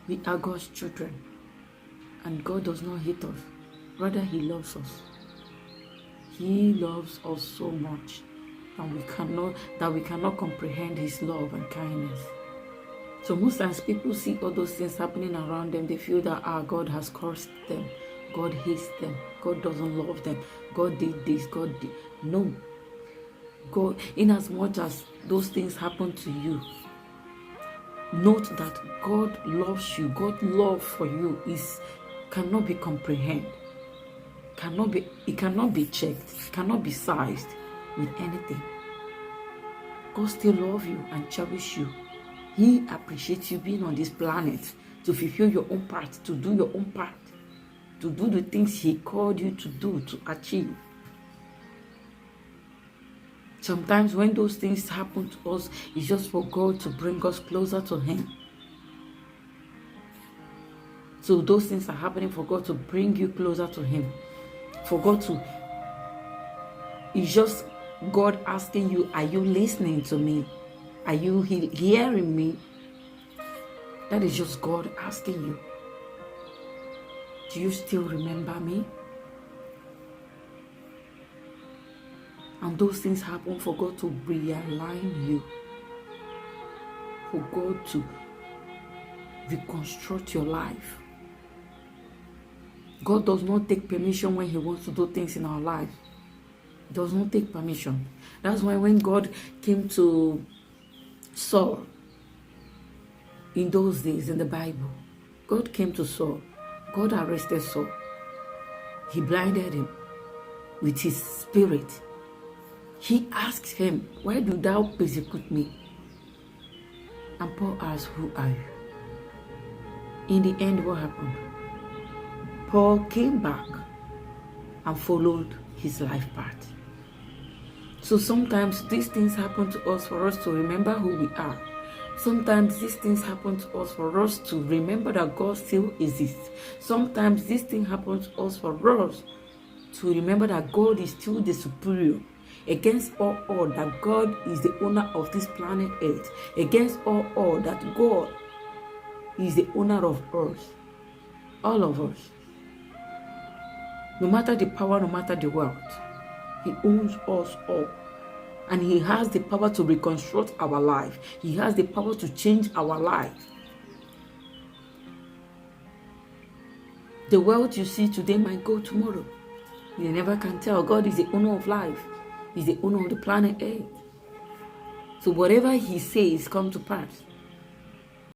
We are God's children, and God does not hate us. Rather, He loves us. He loves us so much that we cannot comprehend His love and kindness. So most times people see all those things happening around them. They feel that God has cursed them. God hates them. God doesn't love them. God did this. God did. No. God, in as much as those things happen to you, note that God loves you. God's love for you cannot be comprehended. It cannot be checked. It cannot be sized with anything. God still loves you and cherishes you. He appreciates you being on this planet to fulfill your own part, to do your own part, to do the things He called you to do, to achieve. Sometimes when those things happen to us, it's just for God to bring us closer to Him. So those things are happening for God to bring you closer to Him. It's just God asking you, are you listening to me? Are you hearing me? That is just God asking you. Do you still remember me? And those things happen for God to realign you. For God to reconstruct your life. God does not take permission when He wants to do things in our life. He does not take permission. That's why when God came to Saul, in those days in the Bible, God came to Saul. God arrested Saul. He blinded him with His spirit. He asked him, why do thou persecute me? And Paul asked, who are you? In the end, what happened? Paul came back and followed his life path. So sometimes these things happen to us for us to remember who we are. Sometimes these things happen to us for us to remember that God still exists. Sometimes these things happen to us for us to remember that God is still the superior. Against all odds, that God is the owner of this planet Earth. Against all odds, that God is the owner of us. All of us. No matter the power, no matter the wealth, He owns us all. And He has the power to reconstruct our life. He has the power to change our life. The wealth you see today might go tomorrow. You never can tell. God is the owner of life. He's the owner of the planet Earth. So whatever He says come to pass.